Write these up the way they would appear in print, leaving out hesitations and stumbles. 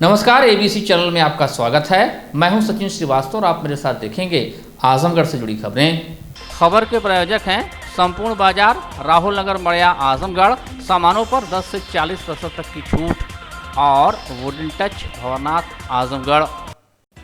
नमस्कार, ABC channel में आपका स्वागत है। मैं हूं सचिन श्रीवास्तव और आप मेरे साथ देखेंगे आजमगढ़ से जुड़ी खबरें। खबर के प्रायोजक हैं संपूर्ण बाजार, राहुल नगर, मड़िया, आजमगढ़। सामानों पर 10 से 40% तक की छूट और वुडन टच, भवनाथ, आजमगढ़।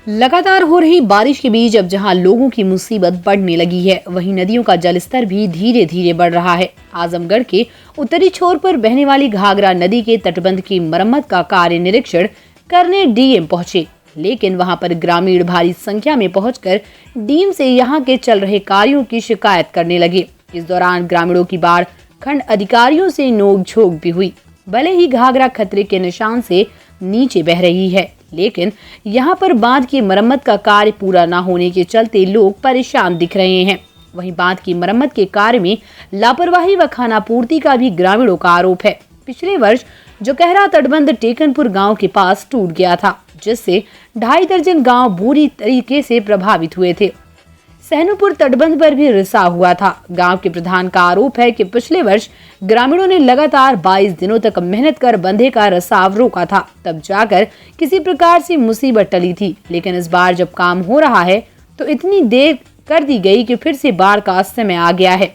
लगातार हो रही बारिश के बीच अब जहां लोगों की मुसीबत बढ़ने लगी है, वहीं नदियों का जलस्तर भी धीरे धीरे बढ़ रहा है। आजमगढ़ के उत्तरी छोर पर बहने वाली घाघरा नदी के तटबंध की मरम्मत का कार्य निरीक्षण करने डीएम पहुंचे, लेकिन वहां पर ग्रामीण भारी संख्या में पहुंचकर डीएम से यहां के चल रहे कार्यों की शिकायत करने लगे। इस दौरान ग्रामीणों की बाढ़ खंड अधिकारियों से नोक-झोंक भी हुई। भले ही घाघरा खतरे के निशान से नीचे बह रही है, लेकिन यहाँ पर बांध की मरम्मत का कार्य पूरा न होने के चलते लोग परेशान दिख रहे हैं। वहीं बांध की मरम्मत के कार्य में लापरवाही व खानापूर्ति का भी ग्रामीणों का आरोप है। पिछले वर्ष जोकहरा तटबंध टेकनपुर गांव के पास टूट गया था, जिससे 2.5 दर्जन गांव बुरी तरीके से प्रभावित हुए थे। सहनुपुर तटबंध पर भी रिसाव हुआ था। गांव के प्रधान का आरोप है कि पिछले वर्ष ग्रामीणों ने लगातार 22 दिनों तक मेहनत कर बंधे का रिसाव रोका था, तब जाकर किसी प्रकार से मुसीबत टली थी। लेकिन इस बार जब काम हो रहा है तो इतनी देर कर दी गई कि फिर से बाढ़ का समय आ गया है।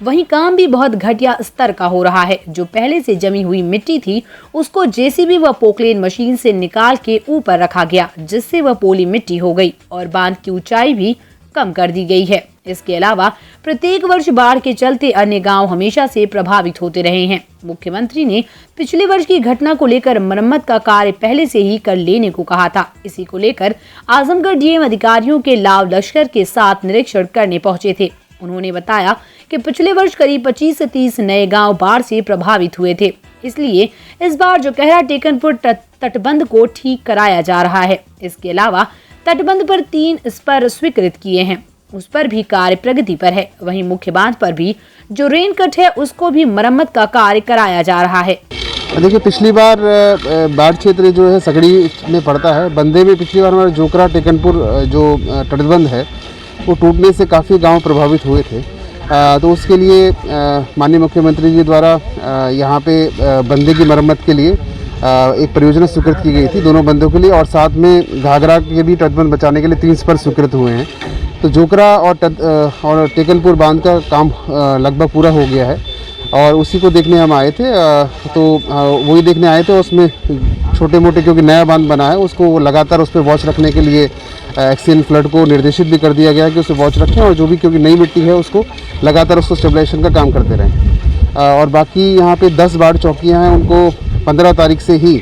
वहीं काम भी बहुत घटिया स्तर का हो रहा है। जो पहले से जमी हुई मिट्टी थी, उसको जेसीबी व पोकलेन मशीन से निकाल के ऊपर रखा गया, जिससे वह पोली मिट्टी हो गई और बांध की ऊंचाई भी कम कर दी गई है। इसके अलावा प्रत्येक वर्ष बाढ़ के चलते अन्य गांव हमेशा से प्रभावित होते रहे हैं। मुख्यमंत्री ने पिछले वर्ष की घटना को लेकर मरम्मत का कार्य पहले से ही कर लेने को कहा था। इसी को लेकर आजमगढ़ डीएम अधिकारियों के लाव लश्कर के साथ निरीक्षण करने पहुंचे थे। उन्होंने बताया कि पिछले वर्ष करीब 25 से 30 नए गांव बाढ़ से प्रभावित हुए थे, इसलिए इस बार जोकहरा टेकनपुर तटबंध को ठीक कराया जा रहा है। इसके अलावा तटबंध पर 3 स्पर स्वीकृत किए हैं, उस पर भी कार्य प्रगति पर है। वहीं मुख्य बांध पर भी जो रेन कट है, उसको भी मरम्मत का कार्य कराया जा रहा है। देखिए, पिछली बार बाढ़ क्षेत्र जो है सकड़ी में पड़ता है। बंदे में पिछली बार हमारा जोकरा टेकनपुर जो तटबंध है, वो टूटने से काफ़ी गांव प्रभावित हुए थे। तो उसके लिए माननीय मुख्यमंत्री जी द्वारा यहाँ पे बंदे की मरम्मत के लिए एक परियोजना स्वीकृत की गई थी दोनों बंदों के लिए, और साथ में घाघरा के भी तटबंध बचाने के लिए 3 स्पर स्वीकृत हुए हैं। तो जोकरा और टेकनपुर बांध का काम लगभग पूरा हो गया है और उसी को देखने हम आए थे। तो वही देखने आए थे। उसमें छोटे मोटे, क्योंकि नया बांध बना है, उसको लगातार उस पर वॉच रखने के लिए एक्सीएल फ्लड को निर्देशित भी कर दिया गया है कि उसे वॉच रखें, और जो भी क्योंकि नई मिट्टी है उसको लगातार उसको स्टेबलाइजेशन का काम करते रहें। और बाकी यहाँ पे 10 बाढ़ चौकियाँ हैं, उनको 15 तारीख से ही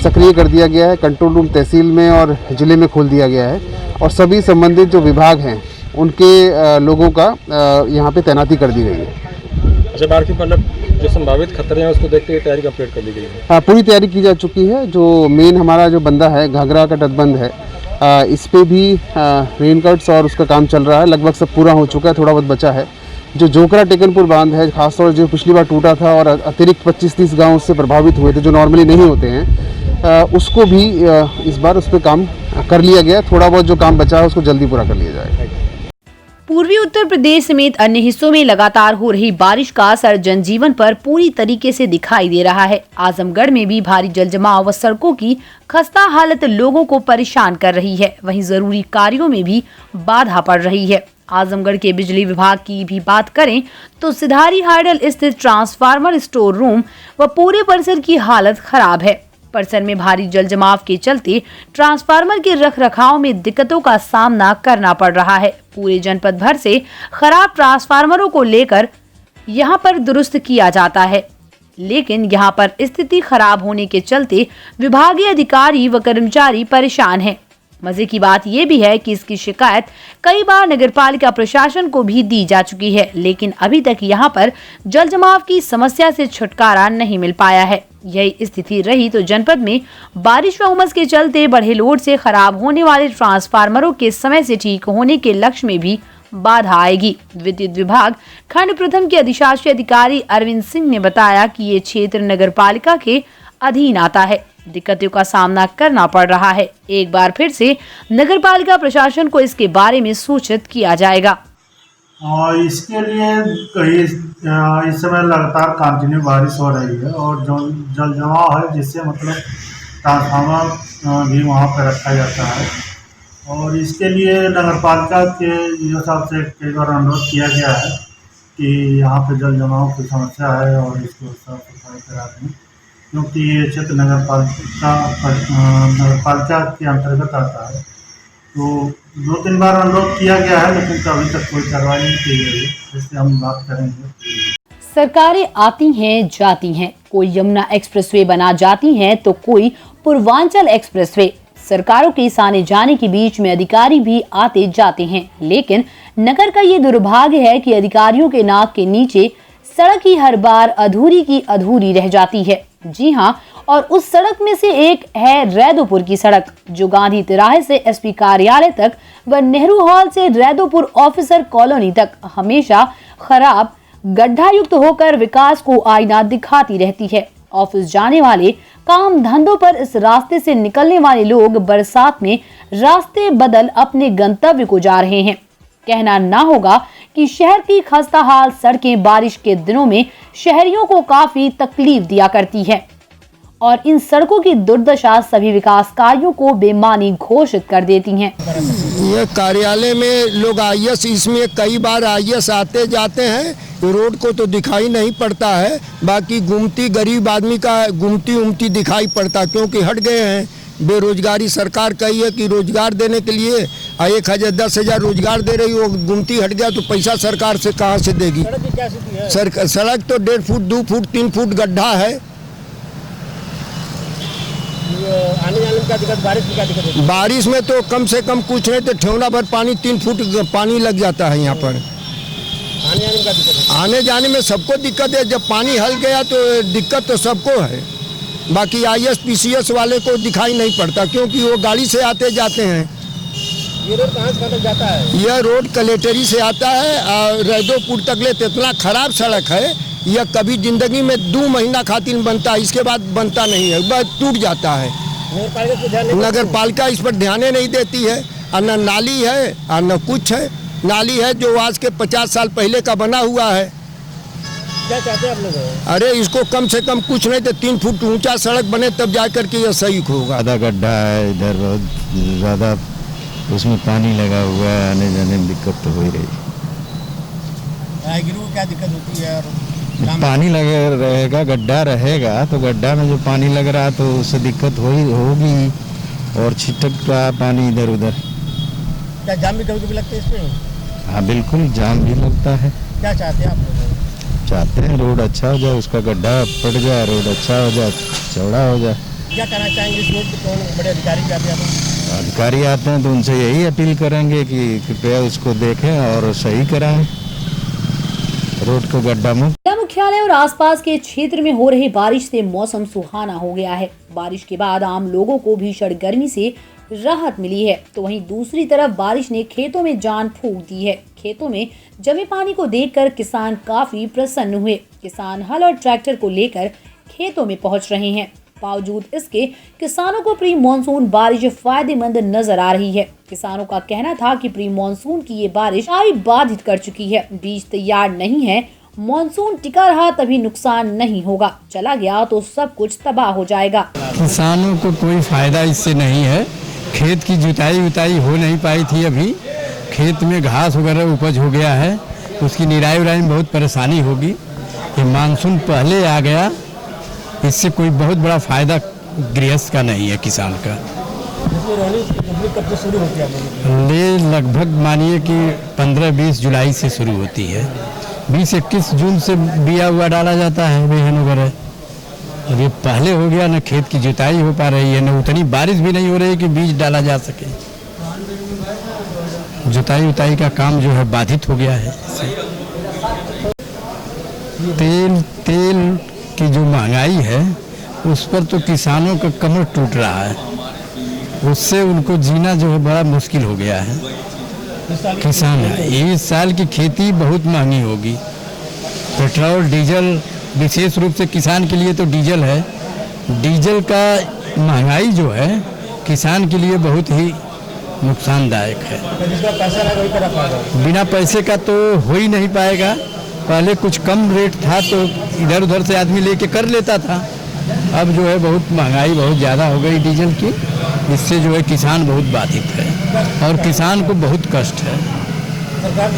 सक्रिय कर दिया गया है। कंट्रोल रूम तहसील में और ज़िले में खोल दिया गया है, और सभी संबंधित जो विभाग हैं उनके लोगों का यहाँ पे तैनाती कर दी गई है। अच्छा, बाढ़ की मतलब जो संभावित खतरे हैं उसको देखते हुए तैयारी कंप्लीट कर ली गई है। हाँ, पूरी तैयारी की जा चुकी है। जो मेन हमारा जो बंदा है, घाघरा का तटबंध है, इस पे भी रेन कट्स और उसका काम चल रहा है। लगभग सब पूरा हो चुका है, थोड़ा बहुत बचा है। जो जोकरा टेकनपुर बांध है, खासतौर जो पिछली बार टूटा था और अतिरिक्त 25-30 गाँव उससे प्रभावित हुए थे, जो नॉर्मली नहीं होते हैं, उसको भी इस बार उस पर काम कर लिया गया। थोड़ा बहुत जो काम बचा है उसको जल्दी पूरा कर लिया जाएगा। पूर्वी उत्तर प्रदेश समेत अन्य हिस्सों में लगातार हो रही बारिश का असर जनजीवन पर पूरी तरीके से दिखाई दे रहा है। आजमगढ़ में भी भारी जलजमाव व सड़कों की खस्ता हालत लोगों को परेशान कर रही है। वहीं जरूरी कार्यों में भी बाधा पड़ रही है। आजमगढ़ के बिजली विभाग की भी बात करें तो सिधारी हाइडल स्थित ट्रांसफार्मर, स्टोर रूम व पूरे परिसर की हालत खराब है। परिसर में भारी जलजमाव के चलते ट्रांसफार्मर के रखरखाव में दिक्कतों का सामना करना पड़ रहा है। पूरे जनपद भर से खराब ट्रांसफार्मरों को लेकर यहां पर दुरुस्त किया जाता है, लेकिन यहां पर स्थिति खराब होने के चलते विभागीय अधिकारी व कर्मचारी परेशान हैं। मजे की बात यह भी है कि इसकी शिकायत कई बार नगरपालिका प्रशासन को भी दी जा चुकी है, लेकिन अभी तक यहां पर जल जमाव की समस्या से छुटकारा नहीं मिल पाया है। यही स्थिति रही तो जनपद में बारिश व उमस के चलते बढ़े लोड से खराब होने वाले ट्रांसफार्मरों के समय से ठीक होने के लक्ष्य में भी बाधा आएगी। विद्युत विभाग खंड प्रथम के अधिशासी अधिकारी अरविंद सिंह ने बताया कि ये क्षेत्र नगरपालिका के अधीन आता है। दिक्कतों का सामना करना पड़ रहा है। एक बार फिर से नगरपालिका प्रशासन को इसके बारे में सूचित किया जाएगा। और इसके लिए इस समय लगातार कंटिन्यू बारिश हो रही है और जो जल जमाव है, जिससे मतलब ट्रांसफार्मर भी वहाँ पर रखा जाता है। और इसके लिए नगरपालिका के हिसाब से कई बार अनुरोध किया गया है कि यहाँ पे जल जमाव की समस्या है और इसको साफ सफाई करा दें, क्योंकि ये क्षेत्र नगरपालिका के अंतर्गत आता है। तो 2-3 बार अनुरोध किया गया है, लेकिन अभी तक कोई कार्रवाई नहीं की गई है। इससे हम बात करेंगे। सरकारें आती हैं जाती हैं, कोई यमुना एक्सप्रेसवे बना जाती हैं तो कोई पूर्वांचल एक्सप्रेसवे। सरकारों के इस आने जाने के बीच में अधिकारी भी आते जाते हैं, लेकिन नगर का ये दुर्भाग्य है कि अधिकारियों के नाक के नीचे सड़क ही हर बार अधूरी की अधूरी रह जाती है। जी हाँ, और उस सड़क में से एक है रैदोपुर की सड़क, जो गांधी तिराहे से एसपी कार्यालय तक व नेहरू हॉल से रैदोपुर ऑफिसर कॉलोनी तक हमेशा खराब गड्ढा युक्त होकर विकास को आईना दिखाती रहती है। ऑफिस जाने वाले, काम धंधों पर इस रास्ते से निकलने वाले लोग बरसात में रास्ते बदल अपने गंतव्य को जा रहे हैं। कहना ना होगा कि शहर की खस्ताहाल सड़कें बारिश के दिनों में शहरियों को काफी तकलीफ दिया करती है और इन सड़कों की दुर्दशा सभी विकास कार्यों को बेमानी घोषित कर देती हैं। ये कार्यालय में लोग आईएएस, इसमें कई बार आईएएस आते जाते हैं, रोड को तो दिखाई नहीं पड़ता है, बाकी गुमती गरीब आदमी का गुमती दिखाई पड़ता, क्योंकि हट गए हैं। बेरोजगारी सरकार कही है कि रोजगार देने के लिए 1,000 10,000 रोजगार दे रही हो, गुमती हट गया तो पैसा सरकार से कहाँ से देगी। सड़क तो 1.5 फुट 2 फुट 3 फुट गड्ढा है। आने जाने में क्या दिक्कत, बारिश में क्या दिक्कत होती है? बारिश में तो कम से कम कुछ नहीं तो ठेवना भर पानी 3 फुट पानी लग जाता है यहाँ पर। आने जाने में क्या दिक्कत होती है? आने जाने में सबको दिक्कत है, जब पानी हल गया तो दिक्कत तो सबको है। बाकी आईएएस पीसीएस वाले को दिखाई नहीं पड़ता, क्योंकि वो गाड़ी से आते जाते हैं। ये रोड कहाँ से तक जाता है? यह रोड कलेक्टरी से आता है और रैदोपुर तक ले इतना खराब सड़क है, यह कभी जिंदगी में 2 महीना खातिर बनता है, इसके बाद बनता नहीं है, बस टूट जाता है। नगर पालिका इस पर ध्यान नहीं देती है, और न नाली है और न कुछ है। नाली है जो आज के 50 साल पहले का बना हुआ है। क्या चाहते हैं आप लोग? अरे इसको कम से कम कुछ नहीं तो 3 फुट ऊंचा सड़क बने, तब जा करके यह सही होगा। आधा गड्ढा है इधर, बहुत ज़्यादा उसमें पानी लगा हुआ है, आने जाने में दिक्कत तो हो ही रही है। राहगीरों को क्या दिक्कत होती है? और पानी लगा रहेगा, गड्ढा रहेगा तो गड्ढा में जो पानी लग रहा है तो उससे दिक्कत होगी, और छिटक रहा है पानी इधर उधर। क्या जाम भी कभी कभी लगता है इसमें? हाँ बिल्कुल, जाम भी लगता है। क्या चाहते हैं आप लोग? चाहते हैं रोड अच्छा हो जाए, उसका गड्ढा फट जाए, रोड अच्छा हो जाए, चौड़ा हो जाए। क्या कहना चाहेंगे इस रोड पर? कौन बड़े अधिकारी भी आते हैं? अधिकारी आते हैं तो उनसे यही अपील करेंगे कि कृपया उसको देखें और सही कराएं रोड को गड्ढा मुक्त। जिला मुख्यालय और आसपास के क्षेत्र में हो रही बारिश से मौसम सुहाना हो गया है। बारिश के बाद आम लोगों को भीषण गर्मी से राहत मिली है, तो वहीं दूसरी तरफ बारिश ने खेतों में जान फूंक दी है। खेतों में जमे पानी को देखकर किसान काफी प्रसन्न हुए। किसान हल और ट्रैक्टर को लेकर खेतों में पहुंच रहे हैं। बावजूद इसके किसानों को प्री मानसून बारिश फायदेमंद नजर आ रही है। किसानों का कहना था कि प्री मानसून की ये बारिश आई बाधित कर चुकी है, बीज तैयार नहीं है, मानसून टिका रहा तभी नुकसान नहीं होगा, चला गया तो सब कुछ तबाह हो जाएगा। किसानों को कोई फायदा इससे नहीं है। खेत की जुताई हो नहीं पाई थी, अभी खेत में घास वगैरह उपज हो गया है, उसकी निराई उराई में बहुत परेशानी होगी। ये मानसून पहले आ गया, इससे कोई बहुत बड़ा फायदा गृहस्थ का नहीं है, किसान का। कब से शुरू होती है? लगभग मानिए कि 15-20 जुलाई से शुरू होती है। 20-21 जून से बिया हुआ डाला जाता है बेहन वगैरह। और ये पहले हो गया, न खेत की जुताई हो पा रही है, न उतनी बारिश भी नहीं हो रही कि बीज डाला जा सके। जुताई का काम जो है बाधित हो गया है। तेल की जो महंगाई है उस पर तो किसानों का कमर टूट रहा है, उससे उनको जीना जो है बड़ा मुश्किल हो गया है। किसान इस साल की खेती बहुत महंगी होगी। पेट्रोल डीजल, विशेष रूप से किसान के लिए तो डीजल है, डीजल का महंगाई जो है किसान के लिए बहुत ही नुकसानदायक है। बिना पैसे का तो हो ही नहीं पाएगा। पहले कुछ कम रेट था तो इधर उधर से आदमी लेके कर लेता था, अब जो है बहुत महंगाई बहुत ज़्यादा हो गई डीजल की, इससे जो है किसान बहुत बाधित है और किसान को बहुत कष्ट है।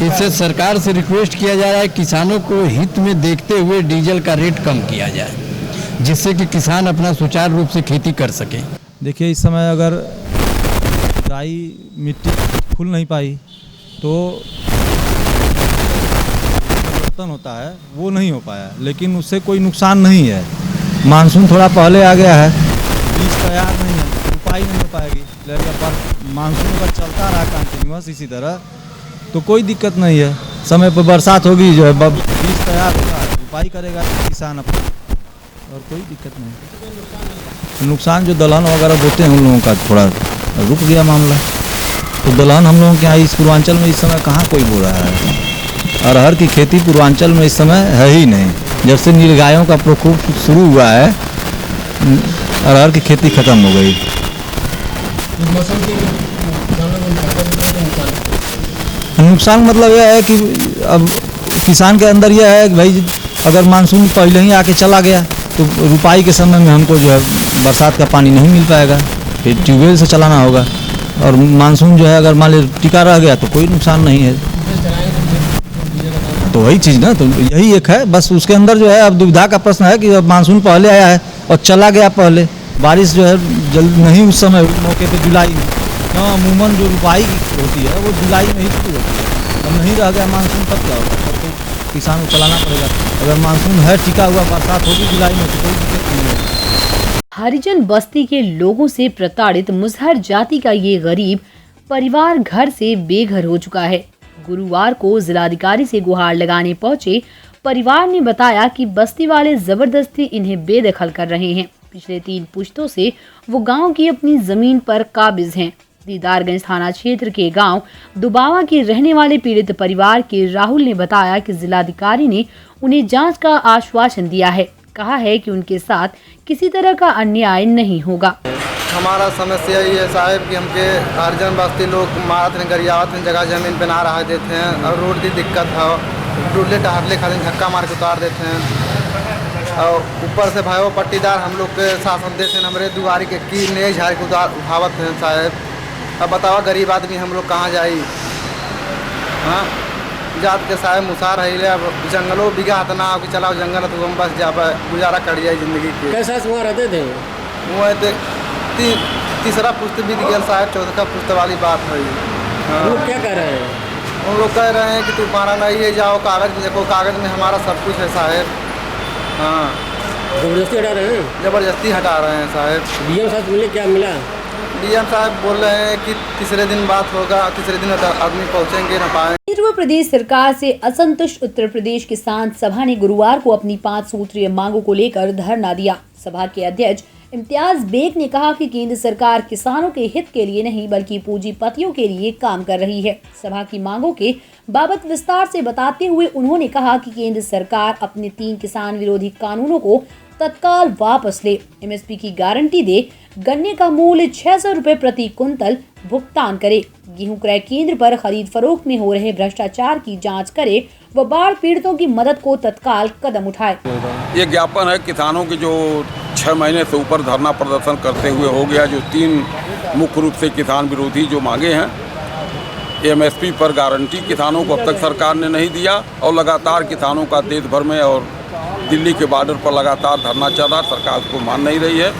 इससे सरकार से रिक्वेस्ट किया जा रहा है किसानों को हित में देखते हुए डीजल का रेट कम किया जाए, जिससे कि किसान अपना सुचारू रूप से खेती कर सके। देखिए, इस समय अगर राई मिट्टी खुल नहीं पाई तो परिवर्तन होता है, वो नहीं हो पाया, लेकिन उससे कोई नुकसान नहीं है। मानसून थोड़ा पहले आ गया है, बीज तैयार नहीं है, रुपाई नहीं हो पाएगी, लेकिन पर मानसून अगर चलता रहा कंटिन्यूस इसी तरह तो कोई दिक्कत नहीं है। समय पर बरसात होगी, जो है बीज तैयार होगा, रुपाई करेगा किसान अपना, और कोई दिक्कत नहीं। नुकसान जो दलहन वगैरह बोते हैं उन लोगों का थोड़ा रुक गया मामला। तो दलहन हम लोगों के यहाँ इस पूर्वांचल में इस समय कहाँ कोई बो रहा है। अरहर की खेती पूर्वांचल में इस समय है ही नहीं। जब से नीलगायों का प्रकोप शुरू हुआ है, अरहर की खेती खत्म हो गई। नुकसान मतलब यह है कि अब किसान के अंदर यह है कि भाई अगर मानसून पहले ही आके चला गया तो रुपाई के समय में हमको जो है बरसात का पानी नहीं मिल पाएगा, फिर ट्यूबवेल से चलाना होगा। और मानसून जो है अगर मान ली टिका रह गया तो कोई नुकसान नहीं है। तो वही चीज़ ना, तो यही एक है बस। उसके अंदर जो है अब दुविधा का प्रश्न है कि अब मानसून पहले आया है और चला गया पहले, बारिश जो है जल्द नहीं उस समय मौके पे जुलाई में, अमूमन जो रुपाई होती है वो जुलाई में ही शुरू होती है। अब नहीं रह गया मानसून, तब क्या होगा, तब तो किसान को चलाना पड़ेगा। अगर मानसून है टिका हुआ, बरसात होगी जुलाई में तो कोई दिक्कत नहीं है। हरिजन बस्ती के लोगों से प्रताड़ित मुजहर जाति का ये गरीब परिवार घर से बेघर हो चुका है। गुरुवार को जिलाधिकारी से गुहार लगाने पहुंचे परिवार ने बताया कि बस्ती वाले जबरदस्ती इन्हें बेदखल कर रहे हैं। पिछले 3 पुश्तों से वो गांव की अपनी जमीन पर काबिज हैं। दीदारगंज थाना क्षेत्र के गांव दुबावा के रहने वाले पीड़ित परिवार के राहुल ने बताया कि जिलाधिकारी ने उन्हें जांच का आश्वासन दिया है। कहा है कि उनके साथ किसी तरह का अन्याय नहीं होगा। हमारा समस्या ये है साहब कि हमके हरिजन बस्ती लोग मारत हैं, गरियावत हैं, जगह जमीन पे ना रह देते हैं और रोड की दिक्कत है, डुल्ले टहरले खाली धक्का मार के उतार देते हैं। और ऊपर से भाई वो पट्टीदार हम लोग के शासन देते हैं, हमारे दुआरी के की ने झाड़ के उठावत हैं साहब। अब बताओ गरीब आदमी हम लोग कहाँ जाई। हाँ, जात के साहब मुसार है, अब जंगलों बिगा इतना कि चलाओ जंगल तो हम बस जा गुजारा कर जाए जिंदगी के। कैसा वहाँ रहते थे? वो तीसरा पुस्त भी दिया साहब, 14 पुस्त वाली बात है। हाँ। लोग क्या कह रहे हैं? हम लोग कह रहे हैं कि तुम्हारा नहीं है, जाओ कागज में देखो, कागज में हमारा सब कुछ है साहब। हाँ, जबरदस्ती हटा रहे हैं? जबरदस्ती हटा रहे हैं साहब। डीएम साहब मिले, क्या मिला? डीएम साहब बोल रहे हैं कि तीसरे दिन बात होगा, तीसरे दिन आदमी पहुंचेंगे न पाए। पूर्व प्रदेश सरकार से असंतुष्ट उत्तर प्रदेश किसान सभा ने गुरुवार को अपनी 5 सूत्रीय मांगों को लेकर धरना दिया। सभा के अध्यक्ष इम्तियाज बेग ने कहा कि केंद्र सरकार किसानों के हित के लिए नहीं बल्कि पूंजीपतियों के लिए काम कर रही है। सभा की मांगों के बाबत विस्तार से बताते हुए उन्होंने कहा कि केंद्र सरकार अपने 3 किसान विरोधी कानूनों को तत्काल वापस ले, एमएसपी की गारंटी दे, गन्ने का मूल्य 600 रुपए प्रति कुंतल भुगतान करे, गेहूं क्रय केंद्र पर खरीद फरोख्त में हो रहे भ्रष्टाचार की जांच करे व बाढ़ पीड़ितों की मदद को तत्काल कदम उठाए। ये ज्ञापन है किसानों की जो 6 महीने से ऊपर धरना प्रदर्शन करते हुए हो गया, जो 3 मुख्य रूप से किसान विरोधी जो मांगे हैं। एमएसपी पर गारंटी किसानों को अब तक सरकार ने नहीं दिया और लगातार किसानों का देश भर में और दिल्ली के बॉर्डर पर लगातार धरना चल रहा, सरकार उसको मान नहीं रही है।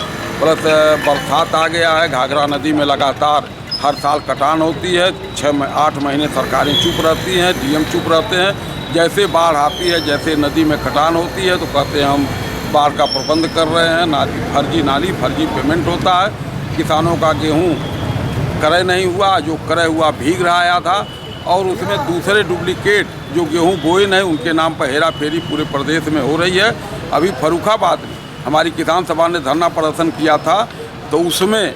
प्लस बरसात आ गया है, घाघरा नदी में लगातार हर साल कटान होती है, 6-8 महीने सरकारें चुप रहती हैं, डीएम चुप रहते हैं। जैसे बाढ़ आती है, जैसे नदी में कटान होती है तो कहते हैं हम बाढ़ का प्रबंध कर रहे हैं, नाली फर्जी पेमेंट होता है। किसानों का गेहूँ क्रय नहीं हुआ, जो क्रय हुआ भीग रहा था और उसमें दूसरे डुप्लीकेट जो गेहूँ बोए नहीं उनके नाम पर हेरा फेरी पूरे प्रदेश में हो रही है। अभी फर्रुखाबाद में हमारी किसान सभा ने धरना प्रदर्शन किया था तो उसमें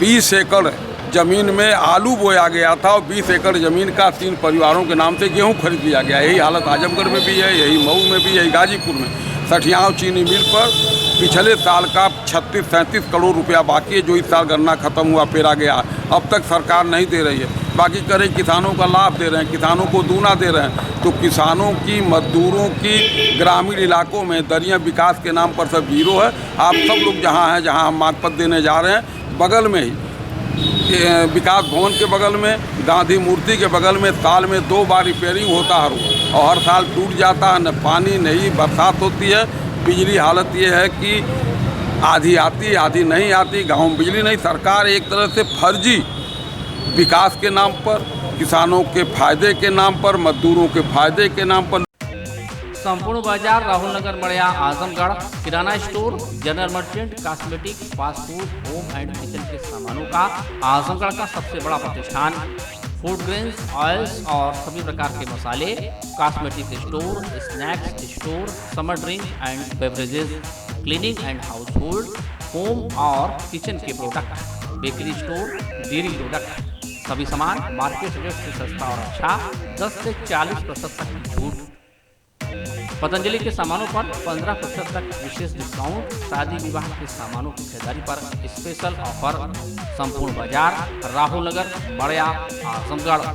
20 एकड़ ज़मीन में आलू बोया गया था और 20 एकड़ ज़मीन का 3 परिवारों के नाम से गेहूं खरीद लिया गया। यही हालत आजमगढ़ में भी है, यही मऊ में भी, यही गाजीपुर में। सठियाव चीनी मिल पर पिछले साल का 36-37 करोड़ रुपया बाकी है, जो इस साल गन्ना खत्म हुआ पेरा गया, अब तक सरकार नहीं दे रही है। बाकी करें किसानों का लाभ दे रहे हैं, किसानों को दूना दे रहे हैं। तो किसानों की, मजदूरों की ग्रामीण इलाकों में दरिया विकास के नाम पर सब जीरो है। आप सब लोग जहाँ हैं, जहाँ हम मागपत देने जा रहे हैं, बगल में ही विकास भवन के बगल में, गांधी मूर्ति के बगल में साल में 2 बार रिपेयरिंग होता है और हर साल टूट जाता है। न पानी नहीं, बरसात होती है। बिजली हालत ये है कि आधी आती, आधी नहीं आती। गांव में बिजली नहीं। सरकार एक तरह से फर्जी विकास के नाम पर, किसानों के फायदे के नाम पर, मजदूरों के फायदे के नाम पर। Sampoorna Bazaar, Rahul Nagar Madiya, Azamgarh, kirana store, general merchant, cosmetic, fast food, home and kitchen के सामानों का आजमगढ़ का सबसे बड़ा प्रतिष्ठान। फूड ग्रेन्स, ऑयल्स और सभी प्रकार के मसाले, cosmetic store, snacks store, summer drink and beverages, cleaning and house hold, home और किचन के product, bakery store, dairy product, सभी सामान मार्केट रेट से सस्ता और अच्छा। 10 से 40% तक की छूट। पतंजलि के सामानों पर 15% तक विशेष डिस्काउंट। शादी विवाह के सामानों की खरीदारी पर special offer. Sampoorna Bazaar, Rahul Nagar, Madiya, Azamgarh.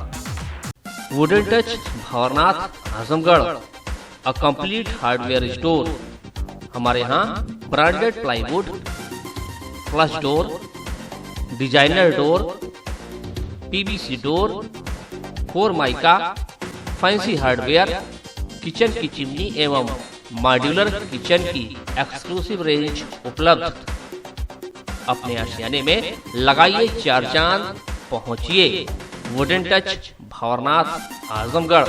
Wooden touch, Bhanwarnath, Azamgarh, a complete hardware store. हमारे यहाँ branded plywood, flush door, designer door, PVC door, formica, fancy hardware, kitchen की चिमनी एवं मॉड्यूलर किचन की एक्सक्लूसिव रेंज उपलब्ध। अपने आशियाने में लगाइए 4 चांद, पहुंचिए वुडन टच, भंवरनाथ, आजमगढ़।